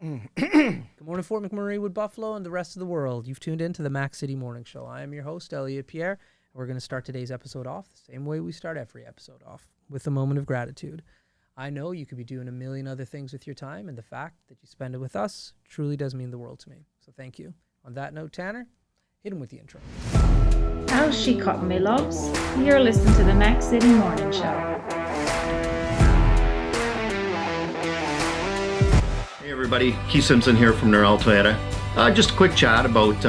Good morning, Fort McMurray, Wood Buffalo, and the rest of the world. You've tuned in to the Mac City Morning Show. I am your host, Elliot Pierre, and we're going to start today's episode off the same way we start every episode off, with a moment of gratitude. I know you could be doing a million other things with your time, and the fact that you spend it with us truly does mean the world to me. So thank you. On that note, Tanner, hit him with the intro. How's she cotton, me loves? You're listening to the Mac City Morning Show. Hey everybody, Keith Simpson here from Norrell Toyota. Just a quick chat about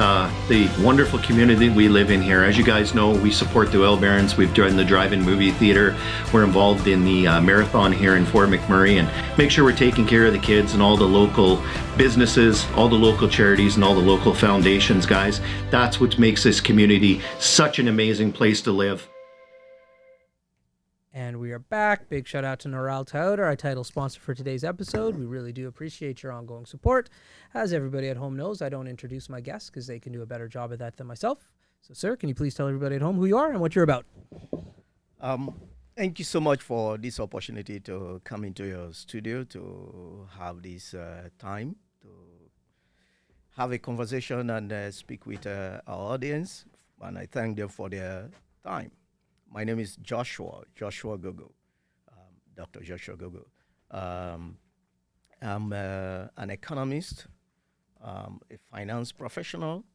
the wonderful community we live in here. As you guys know, we support the Oil Barons. We've done the drive-in movie theater. We're involved in the marathon here in Fort McMurray, and make sure we're taking care of the kids and all the local businesses, all the local charities, and all the local foundations, guys. That's what makes this community such an amazing place to live. And we are back. Big shout out to Norrell Toyota, our title sponsor for today's episode. We really do appreciate your ongoing support. As everybody at home knows, I don't introduce my guests because they can do a better job of that than myself. So, sir, can you please tell everybody at home who you are and what you're about? Thank you so much for this opportunity to come into your studio to have this time to have a conversation and speak with our audience. And I thank them for their time. My name is Joshua Gogo, Dr. Joshua Gogo. I'm an economist, a finance professional,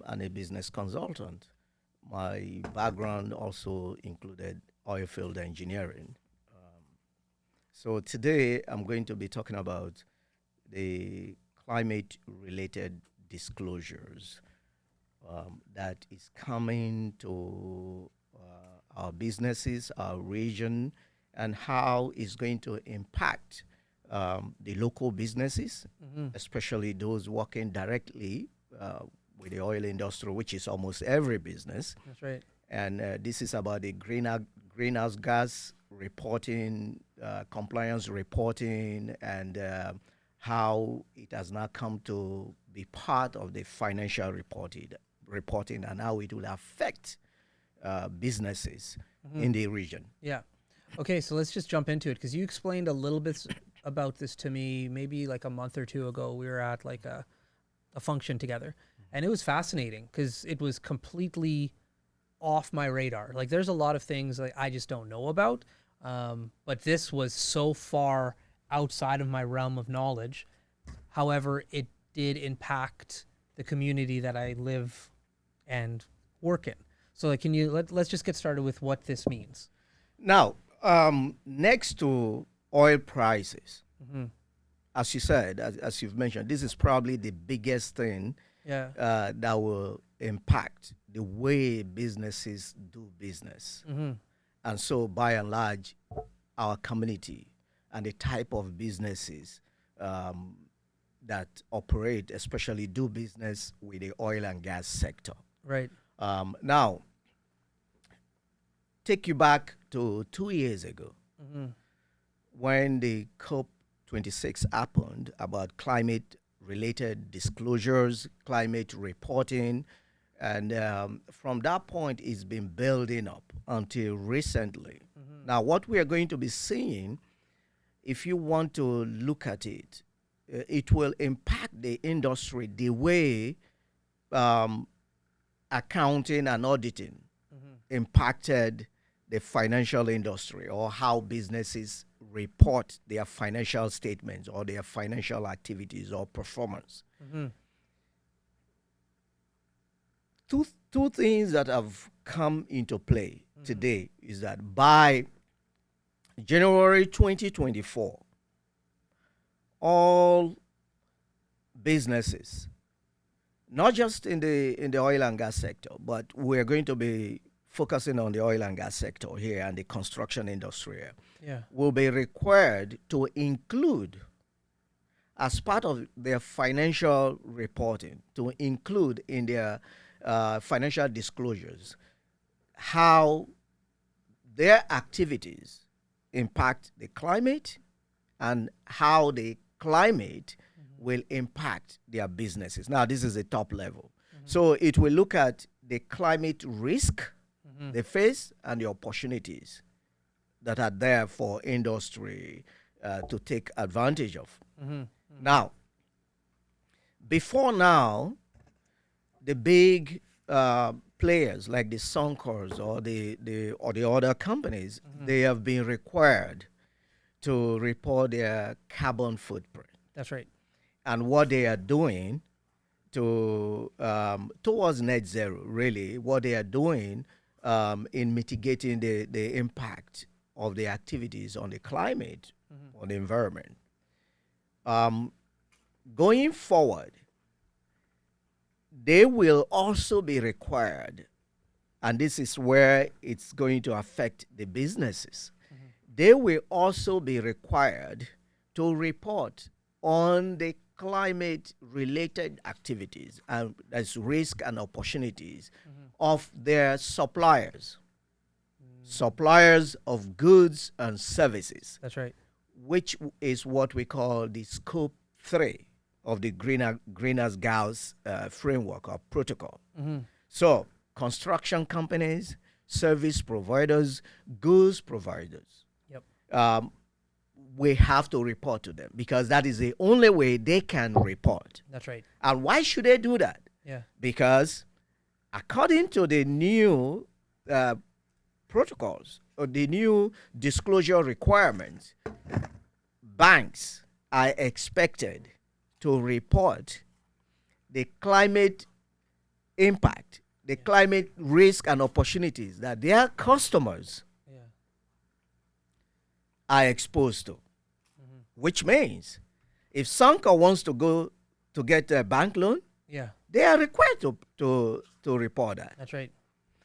and a business consultant. My background also included oil field engineering. So today I'm going to be talking about the climate-related disclosures that is coming to our businesses, our region, and how it's going to impact the local businesses, especially those working directly with the oil industry, which is almost every business. That's right. And this is about the greenhouse gas reporting, compliance reporting, and how it has now come to be part of the financial reporting and how it will affect businesses in the region. Yeah. Okay, so let's just jump into it because you explained a little bit about this to me maybe like a month or two ago. We were at like a function together, and it was fascinating because it was completely off my radar. Like there's a lot of things like I just don't know about, but this was so far outside of my realm of knowledge. However, it did impact the community that I live and work in. So like, can you let's just get started with what this means. Now, next to oil prices, as you said, as you've mentioned, this is probably the biggest thing that will impact the way businesses do business. And so by and large, our community and the type of businesses that operate, especially do business with the oil and gas sector. Right. Now, take you back to 2 years ago when the COP26 happened about climate-related disclosures, climate reporting, and from that point, it's been building up until recently. Now, what we are going to be seeing, if you want to look at it, it will impact the industry the way accounting and auditing impacted the financial industry, or how businesses report their financial statements or their financial activities or performance. Two things that have come into play today is that by January 2024, all businesses, not just in the oil and gas sector, but we're going to be focusing on the oil and gas sector here and the construction industry here, will be required to include, as part of their financial reporting, to include in their financial disclosures how their activities impact the climate and how the climate will impact their businesses. Now, this is the top level. So it will look at the climate risk they face and the opportunities that are there for industry to take advantage of. Now, before now, the big players like the Suncors or the other companies, they have been required to report their carbon footprint That's right. and what they are doing to towards net zero. Really, what they are doing in mitigating the impact of the activities on the climate, on the environment. Going forward, they will also be required, and this is where it's going to affect the businesses. They will also be required to report on the climate related activities and as risk and opportunities of their suppliers, suppliers of goods and services, That's right. which is what we call the scope 3 of the greenhouse gas framework or protocol. So construction companies, service providers, goods providers, Yep. we have to report to them because that is the only way they can report. That's right. And why should they do that? Yeah. Because according to the new protocols or the new disclosure requirements, banks are expected to report the climate impact, the climate risk and opportunities that their customers Yeah. are exposed to. Which means if Sanka wants to go to get a bank loan, Yeah. they are required to report that. That's right.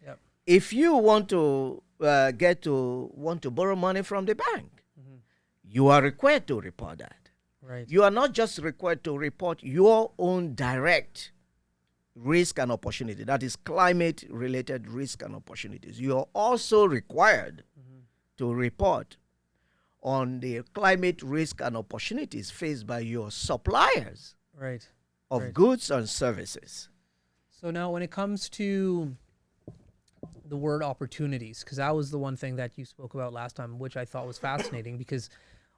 Yep. If you want to want to borrow money from the bank, you are required to report that. Right. You are not just required to report your own direct risk and opportunity, that is climate related risk and opportunities. You are also required to report on the climate risk and opportunities faced by your suppliers Right. of Right. goods and services. So now when it comes to the word opportunities, because that was the one thing that you spoke about last time, which I thought was fascinating because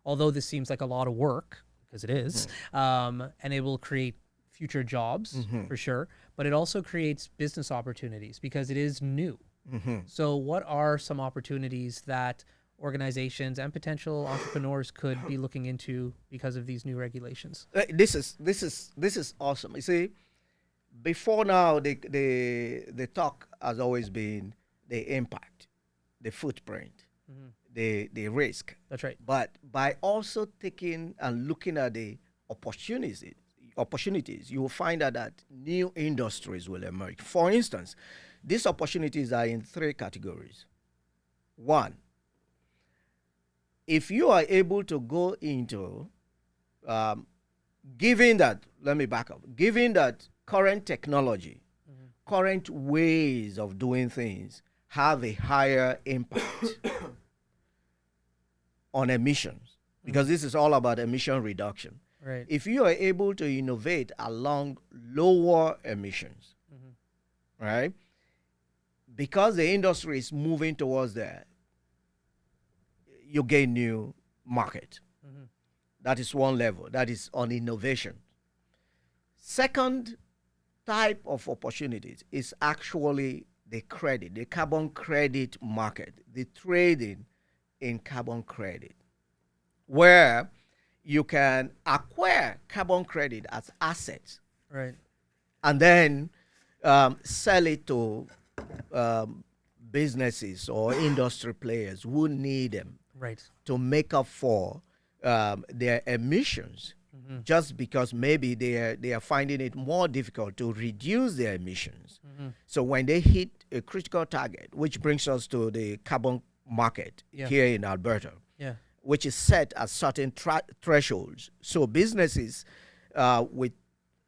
although this seems like a lot of work, because it is, and it will create future jobs for sure, but it also creates business opportunities because it is new. So what are some opportunities that organizations and potential entrepreneurs could be looking into because of these new regulations? This is awesome. You see, before now, the talk has always been the impact, the footprint, the risk. That's right. But by also taking and looking at the opportunities, you will find that new industries will emerge. For instance, these opportunities are in 3 categories. One, if you are able to go into, given that current technology, current ways of doing things have a higher impact on emissions, because this is all about emission reduction. Right. If you are able to innovate along lower emissions, right? Because the industry is moving towards that, you gain new market. That is one level. That is on innovation. Second type of opportunities is actually the credit, the carbon credit market, the trading in carbon credit, where you can acquire carbon credit as assets Right. and then sell it to businesses or industry players who need them Right. to make up for their emissions, just because maybe they are finding it more difficult to reduce their emissions. So when they hit a critical target, which brings us to the carbon market here in Alberta, Yeah. which is set at certain thresholds. So businesses with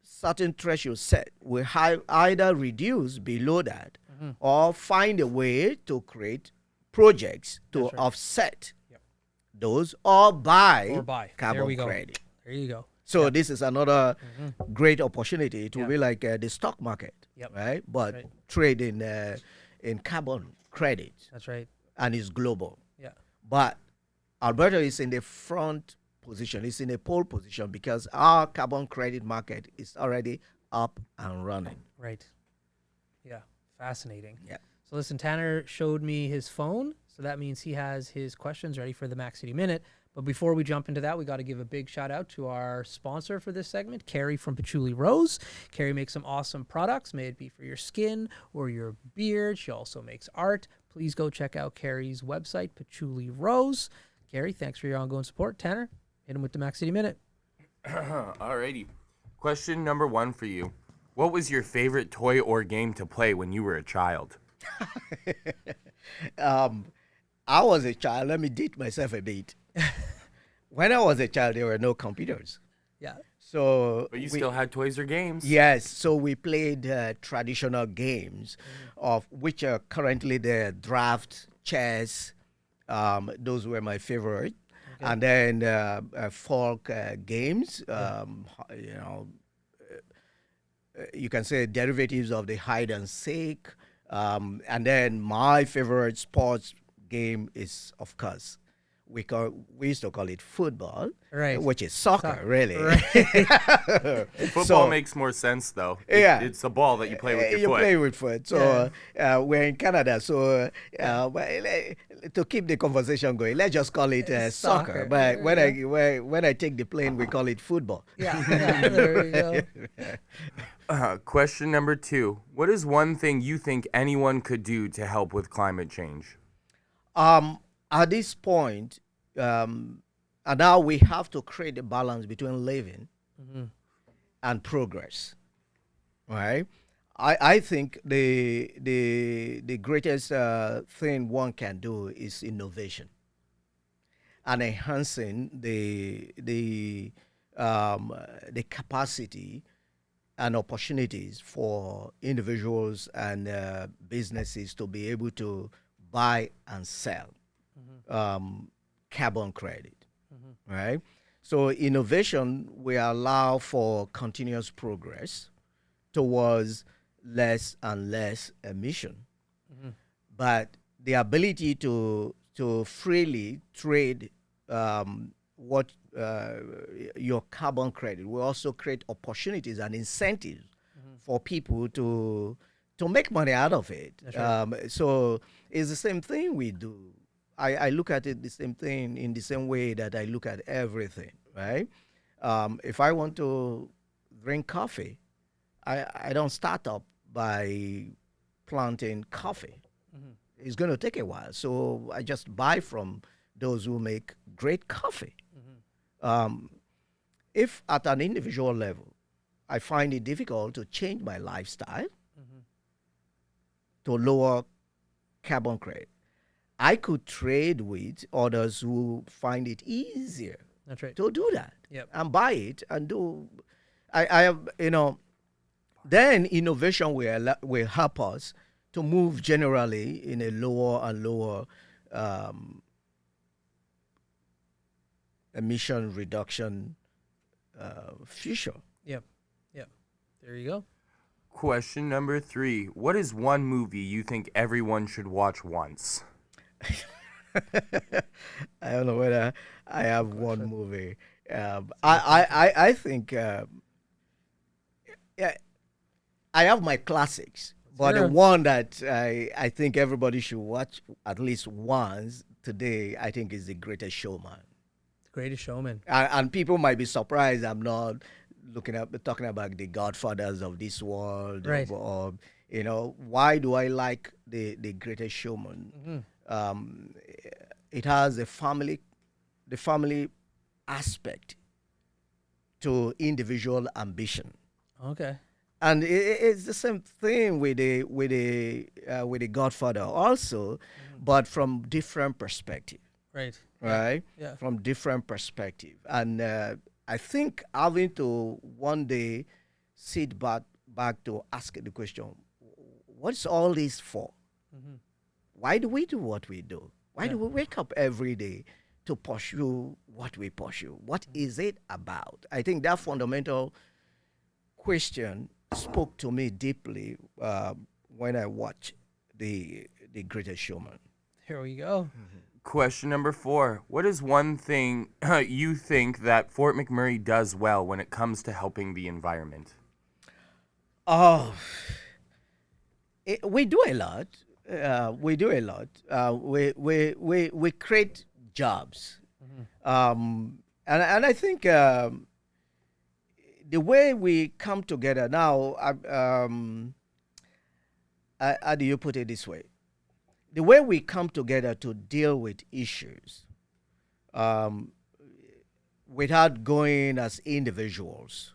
certain thresholds set will either reduce below that or find a way to create projects to That's right. offset those or buy Or buy. There carbon we go. credit. There you go. So this is another great opportunity. It will be like the stock market, Yep. right? But Right. trade in carbon credit, That's right. and it's global. Yeah. But Alberta is in the front position. It's in a pole position because our carbon credit market is already up and running. Right. Yeah. Fascinating. Yeah. So listen, Tanner showed me his phone, so that means he has his questions ready for the Mac City Minute. But before we jump into that, we got to give a big shout out to our sponsor for this segment, Carrie from Patchouli Rose. Carrie makes some awesome products, may it be for your skin or your beard. She also makes art. Please go check out Carrie's website, Patchouli Rose. Carrie, thanks for your ongoing support. Tanner, hit him with the Mac City Minute. Alrighty. Question number 1 for you. What was your favorite toy or game to play when you were a child? I was a child. Let me date myself a bit. When I was a child, there were no computers. Yeah. So, But you still had toys or games. yes. So we played traditional games, of which are currently the draft, chess. Those were my favorite, and then folk games. You know, you can say derivatives of the hide and seek. And then my favorite sports game is, of course, we used to call it football, Right. which is soccer, really. Football makes more sense, though. Yeah. It's a ball that you play with your you foot. play with foot. So we're in Canada, so to keep the conversation going, let's just call it soccer. Soccer. But when I take the plane, we call it football. Yeah. There you go. Question number 2. What is one thing you think anyone could do to help with climate change? At this point, and now we have to create a balance between living and progress. Right? I think the greatest thing one can do is innovation and enhancing the capacity and opportunities for individuals and businesses to be able to buy and sell carbon credit, right? So innovation will allow for continuous progress towards less and less emission, but the ability to freely trade what your carbon credit will also create opportunities and incentives for people to make money out of it. So it's the same thing we do. I look at it the same thing in the same way that I look at everything, right? If I want to drink coffee, I don't start up by planting coffee. It's going to take a while. So I just buy from those who make great coffee. If at an individual level, I find it difficult to change my lifestyle to lower carbon credit, I could trade with others who find it easier That's right. to do that Yep. and buy it and do. I have, then innovation will help us to move generally in a lower and lower emission reduction future. Yep. There you go. Question number 3. What is one movie you think everyone should watch once? I don't know whether I have one movie. I think I have my classics, but the Sure. one that I think everybody should watch at least once today, I think, is The Greatest Showman. The Greatest Showman. And people might be surprised I'm not talking about the Godfathers of this world, Right. or why do I like the Greatest Showman? It has the family aspect to individual ambition, Okay. and it's the same thing with the Godfather also, but from different perspective, Right. right? Yeah. From different perspective, and I think having to one day sit back to ask the question, what's all this for? Why do we do what we do? Why do we wake up every day to pursue what we pursue? What is it about? I think that fundamental question spoke to me deeply when I watched the Greatest Showman. Here we go. Question number 4. What is one thing you think that Fort McMurray does well when it comes to helping the environment? Oh, we do a lot. We do a lot. We create jobs. And I think the way we come together now, how do you put it this way? The way we come together to deal with issues um, without going as individuals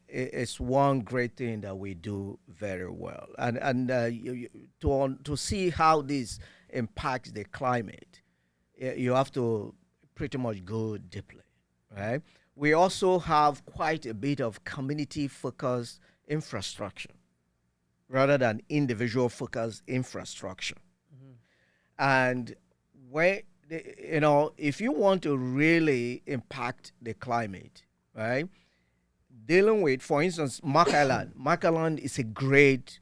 it's one great thing that we do very well. And to see how this impacts the climate, you have to pretty much go deeply, right? We also have quite a bit of community-focused infrastructure rather than individual-focused infrastructure. And when if you want to really impact the climate, right? Dealing with, for instance, Mark Island. Mark Island is a great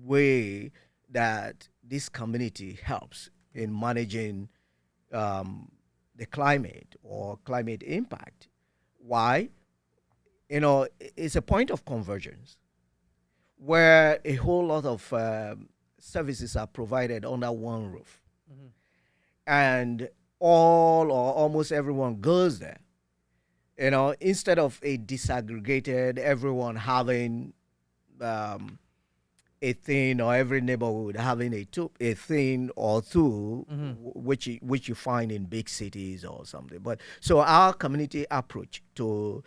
way that this community helps in managing the climate or climate impact. Why? It's a point of convergence where a whole lot of services are provided under one roof. And all or almost everyone goes there. Instead of a disaggregated, everyone having a thing, or every neighborhood having a thing or two, which you find in big cities or something. But so our community approach to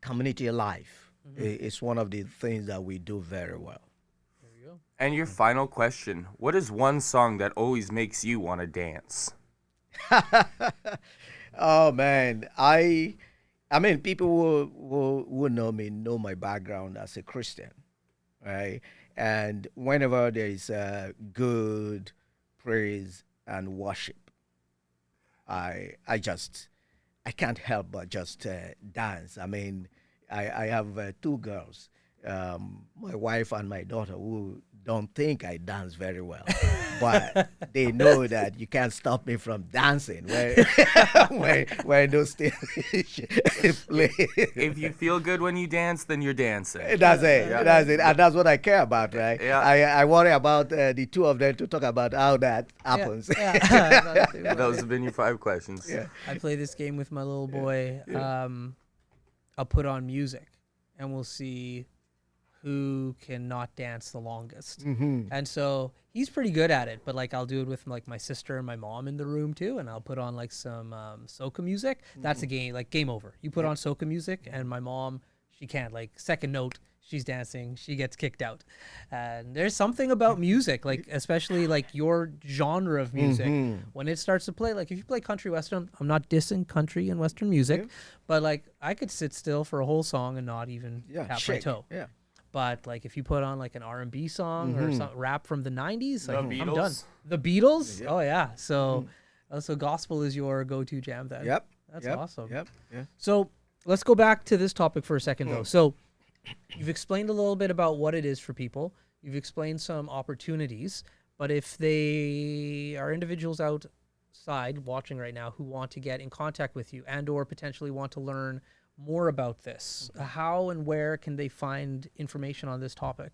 community life is one of the things that we do very well. There you go. And your final question, what is one song that always makes you want to dance? Oh man, I mean, people who know me know my background as a Christian, right? And whenever there is good praise and worship, I can't help but just dance. I mean, I have two girls, my wife and my daughter, who don't think I dance very well, but they know that you can't stop me from dancing when those things play. If you feel good when you dance, then you're dancing. That's it. Yeah. That's it. And that's what I care about, right? Yeah. I worry about the two of them to talk about how that happens. Yeah. Those have been your 5 questions. Yeah. I play this game with my little boy. I'll put on music, and we'll see who cannot dance the longest. And so he's pretty good at it, but like I'll do it with like my sister and my mom in the room too, and I'll put on like some soca music. That's a game, like game over. You put on soca music, and my mom, she can't, like second note, she's dancing, she gets kicked out. And there's something about music, like especially like your genre of music, when it starts to play, like if you play country western, I'm not dissing country and western music, but like I could sit still for a whole song and not even tap my shake. toe. Yeah. But like if you put on like an R&B song or some rap from the 90s, like The I'm done. Beatles? The Beatles? Oh yeah. So so gospel is your go-to jam then. Yep. That's Yep. awesome. Yep. Yeah. So let's go back to this topic for a second though. So you've explained a little bit about what it is for people. You've explained some opportunities, but if they are individuals outside watching right now who want to get in contact with you and or potentially want to learn more about this, how and where can they find information on this topic?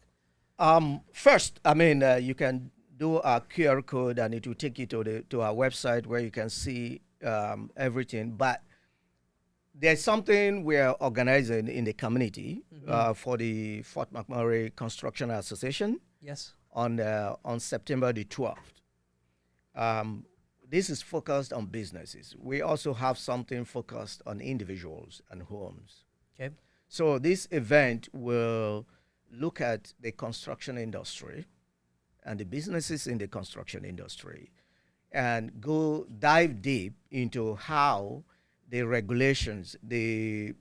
First, I mean, you can do a QR code, and it will take you to our website where you can see everything. But there's something we are organizing in the community for the Fort McMurray Construction Association Yes. on September the 12th. This is focused on businesses. We also have something focused on individuals and homes. Okay. So this event will look at the construction industry and the businesses in the construction industry and go dive deep into how the regulations, the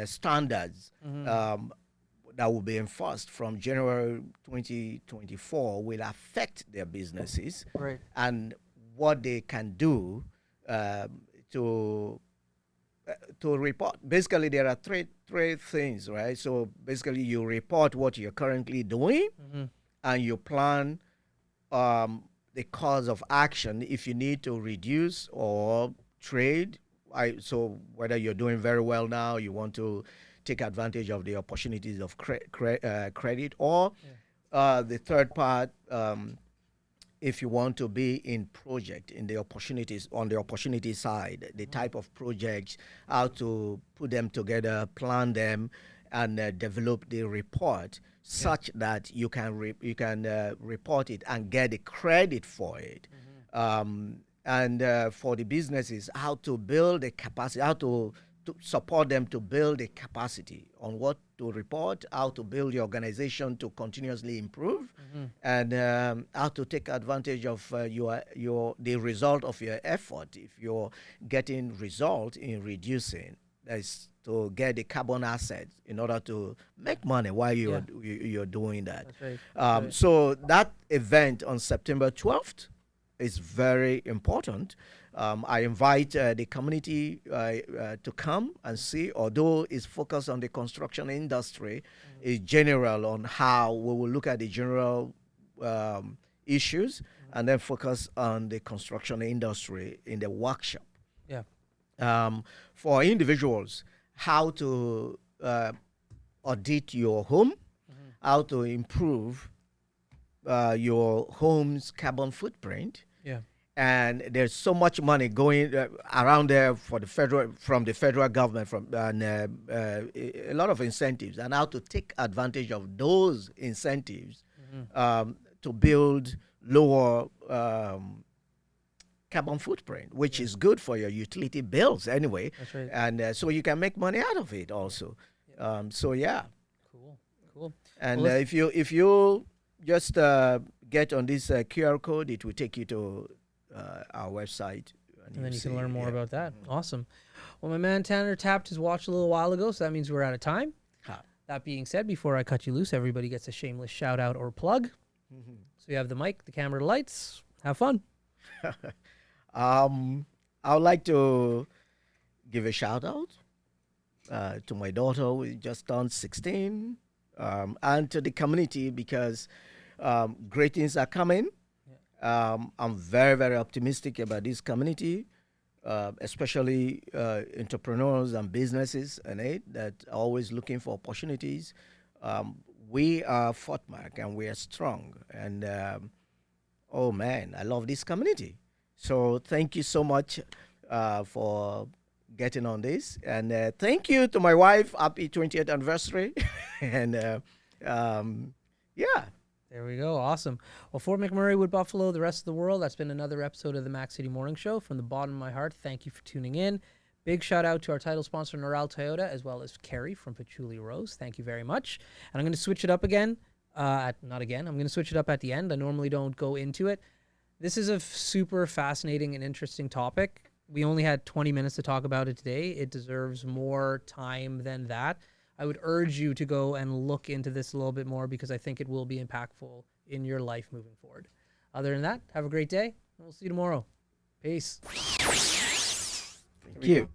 standards that will be enforced from January 2024 will affect their businesses Right. and what they can do to report. Basically, there are three things, right? So basically, you report what you're currently doing, and you plan the cause of action if you need to reduce or trade. So whether you're doing very well now, you want to take advantage of the opportunities of credit, or the third part, if you want to be in project, in the opportunities, on the opportunity side, the type of projects, how to put them together, plan them, and develop the report such that you can report it and get the credit for it. And for the businesses, how to build the capacity, how to support them to build the capacity on what to report, how to build the organization to continuously improve, and how to take advantage of the result of your effort. If you're getting result in reducing, that's to get the carbon assets in order to make money while you're doing that. That's right. So that event on September 12th is very important. I invite the community to come and see, although it's focused on the construction industry, is general on how we will look at the general issues and then focus on the construction industry in the workshop. Yeah. For individuals, how to audit your home, how to improve your home's carbon footprint. Yeah. And there's so much money going around there from the federal government, and a lot of incentives, and how to take advantage of those incentives to build lower carbon footprint, which is good for your utility bills anyway. That's right. And so you can make money out of it also. So yeah. Cool. And Well, if you just get on this QR code, it will take you to our website. And then you can see, learn more about that. Awesome. Well, my man Tanner tapped his watch a little while ago, so that means we're out of time. That being said, before I cut you loose, everybody gets a shameless shout out or plug. So you have the mic, the camera, the lights. Have fun. I would like to give a shout out to my daughter who just turned 16, and to the community, because great things are coming. I'm very, very optimistic about this community, especially entrepreneurs and businesses that are always looking for opportunities. We are Fort Mac and we are strong. And oh man, I love this community. So thank you so much for getting on this. And thank you to my wife. Happy 20th anniversary. And yeah. There we go. Awesome. Well, Fort McMurray, Wood Buffalo, the rest of the world, that's been another episode of the Mac City Morning Show. From the bottom of my heart, thank you for tuning in. Big shout out to our title sponsor, Norel Toyota, as well as Kerry from Patchouli Rose. Thank you very much. And I'm going to switch it up again. I'm going to switch it up at the end. I normally don't go into it. This is a super fascinating and interesting topic. We only had 20 minutes to talk about it today. It deserves more time than that. I would urge you to go and look into this a little bit more, because I think it will be impactful in your life moving forward. Other than that, have a great day, and we'll see you tomorrow. Peace. Thank you.